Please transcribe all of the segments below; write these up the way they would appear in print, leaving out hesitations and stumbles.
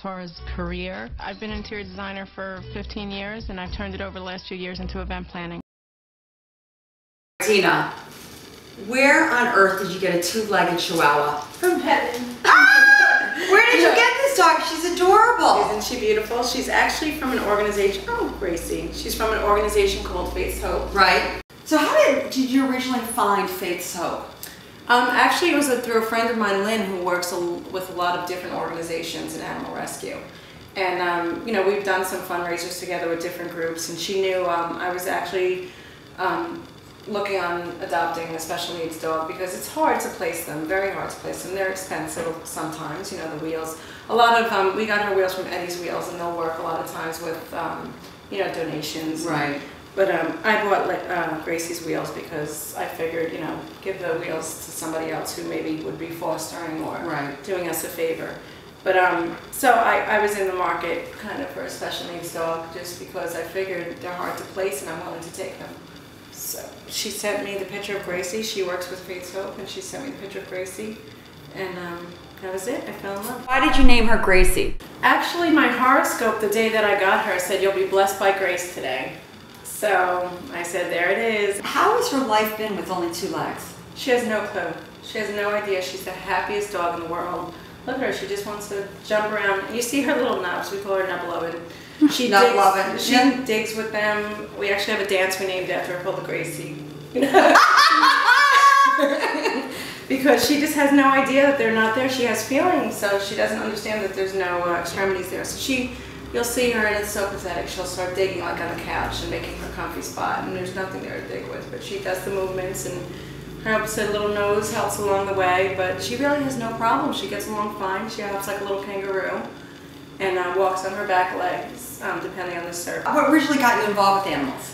far as career. I've been interior designer for 15 years, and I've turned it over the last few years into event planning. Dina, where on earth did you get a two-legged Chihuahua? From heaven. Where did you get this dog? She's adorable. Isn't she beautiful? She's actually from an organization. Oh, Gracie. She's from an organization called Faith's Hope. Right. So how did you originally find Faith's Hope? Actually, it was through a friend of mine, Lynn, who works with a lot of different organizations in animal rescue. And, you know, we've done some fundraisers together with different groups, and she knew I was actually looking on adopting a special needs dog because it's hard to place them, very hard to place them. They're expensive sometimes, you know, the wheels. A lot of, we got our wheels from Eddie's Wheels, and they'll work a lot of times with, you know, donations. Right. But I bought Gracie's wheels because I figured, you know, give the wheels to somebody else who maybe would be fostering or doing us a favor. But so I was in the market kind of for a special needs dog just because I figured they're hard to place and I'm willing to take them. So she sent me the picture of Gracie. She works with Faith's Hope, and she sent me the picture of Gracie, and that was it. I fell in love. Why did you name her Gracie? Actually, my horoscope the day that I got her said, "You'll be blessed by grace today." So I said, there it is. How has her life been with only two legs? She has no clue. She has no idea. She's the happiest dog in the world. Look at her. She just wants to jump around. You see her little nubs. We call her Nub-lovin'. She digs with them. We actually have a dance we named after her called the Gracie. Because she just has no idea that they're not there. She has feelings, so she doesn't understand that there's no extremities there. So you'll see her, and it's so pathetic. She'll start digging like on the couch and making her comfy spot, and there's nothing there to dig with. But she does the movements, and her opposite little nose helps along the way. But she really has no problem. She gets along fine. She hops like a little kangaroo, and walks on her back legs, depending on the surface. What originally got you involved with animals?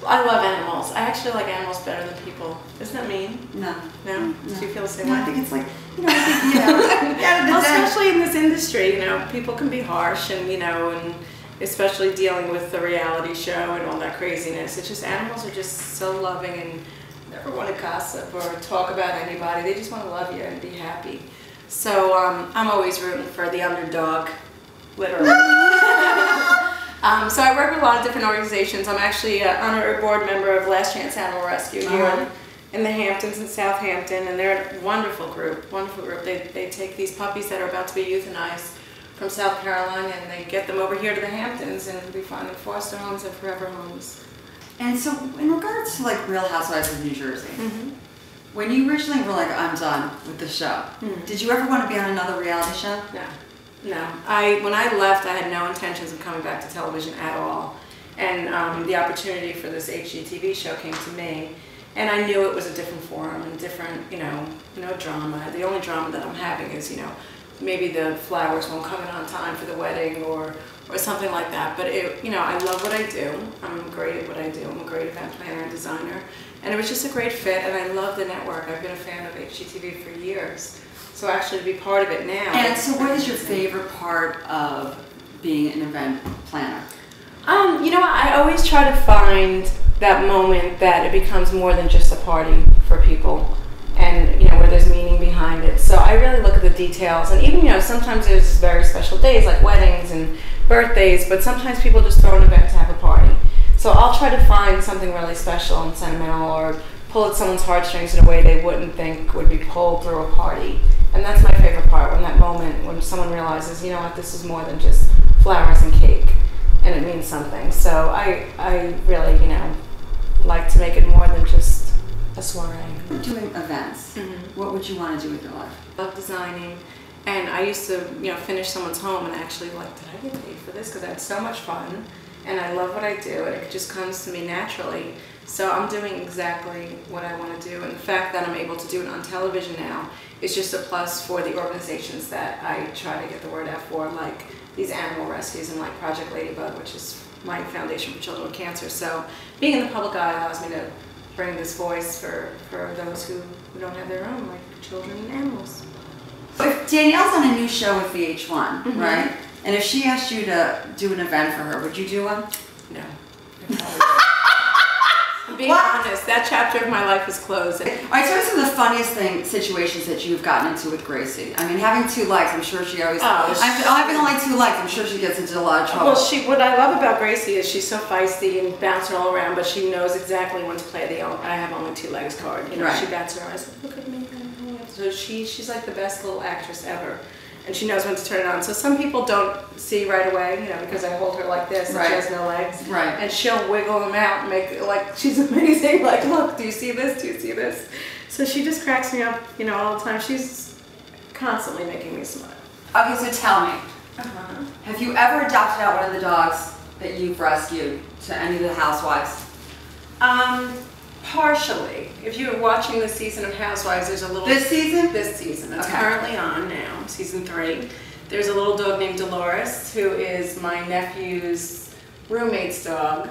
I love animals. I actually like animals better than people. Isn't that mean? No. No? Do you feel the same way? I think it's like, you know, I think, well, especially in this industry, you know, people can be harsh and, you know, and especially dealing with the reality show and all that craziness. It's just, animals are just so loving and never want to gossip or talk about anybody. They just want to love you and be happy. So I'm always rooting for the underdog, literally. So I work with a lot of different organizations. I'm actually an honorary board member of Last Chance Animal Rescue here in the Hamptons in Southampton, and they're a wonderful group, wonderful group. They take these puppies that are about to be euthanized from South Carolina, and they get them over here to the Hamptons, and we find them foster homes and forever homes. And so in regards to like Real Housewives of New Jersey, when you originally were like, I'm done with the show, did you ever want to be on another reality show? No. No. When I left, I had no intentions of coming back to television at all. And the opportunity for this HGTV show came to me. And I knew it was a different forum and different, you know, no drama. The only drama that I'm having is, you know, maybe the flowers won't come in on time for the wedding or something like that. But, you know, I love what I do. I'm great at what I do. I'm a great event planner and designer. And it was just a great fit, and I love the network. I've been a fan of HGTV for years. So actually to be part of it now. And so what is your favorite part of being an event planner? You know, I always try to find that moment that it becomes more than just a party for people and, you know, where there's meaning behind it. So I really look at the details, and even, you know, sometimes there's very special days like weddings and birthdays, but sometimes people just throw an event to have a party. So I'll try to find something really special and sentimental or pull at someone's heartstrings in a way they wouldn't think would be pulled through a party. And that's my favorite part, when that moment when someone realizes, you know what, this is more than just flowers and cake, and it means something. So I really, you know, like to make it more than just a soiree. Doing events, what would you want to do with your life? I love designing, and I used to, you know, finish someone's home and actually like, did I get paid for this? Because I had so much fun, and I love what I do, and it just comes to me naturally. So I'm doing exactly what I want to do. And the fact that I'm able to do it on television now is just a plus for the organizations that I try to get the word out for, like these animal rescues and like Project Ladybug, which is my foundation for children with cancer. So being in the public eye allows me to bring this voice for those who don't have their own, like children and animals. If Danielle's on a new show with VH1, right? And if she asked you to do an event for her, would you do one? No. I'm being honest. That chapter of my life is closed. All right, so what's some of the funniest situations that you've gotten into with Gracie? I mean, having 2 legs, I'm sure she always. Having only 2 legs, I'm sure she gets into a lot of trouble. Well, what I love about Gracie is she's so feisty and bouncing all around, but she knows exactly when to play the I have only 2 legs card. You know, right. She bats her eyes. Look at me. So she's like the best little actress ever. And she knows when to turn it on. So some people don't see right away, you know, because I hold her like this and right. she has no legs. Right. And she'll wiggle them out and make it like she's amazing. Like, look, do you see this? Do you see this? So she just cracks me up, you know, all the time. She's constantly making me smile. Okay, so tell me, have you ever adopted out one of the dogs that you've rescued to any of the housewives? Partially. If you're watching this season of Housewives, there's a little... This season? This season. It's okay. currently on now, season 3. There's a little dog named Dolores, who is my nephew's roommate's dog.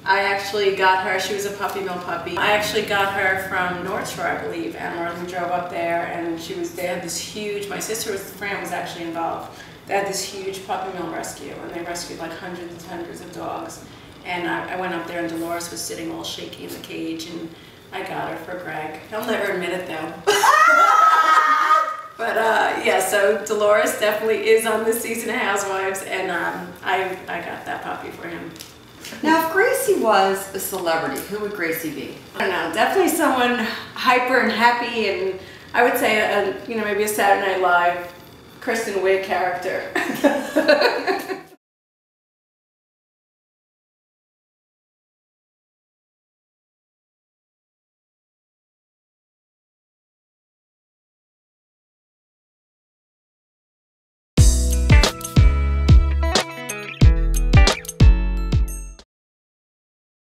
I actually got her, she was a puppy mill puppy. I actually got her from North Shore, I believe, and we drove up there, and they had this huge, my sister's friend was actually involved. They had this huge puppy mill rescue, and they rescued like hundreds and hundreds of dogs. And I went up there and Dolores was sitting all shaky in the cage and I got her for Greg. He'll never admit it though. But yeah, so Dolores definitely is on this season of Housewives and I got that puppy for him. Now if Gracie was a celebrity, who would Gracie be? I don't know, definitely someone hyper and happy and I would say, you know, maybe a Saturday Night Live Kristen Wiig character.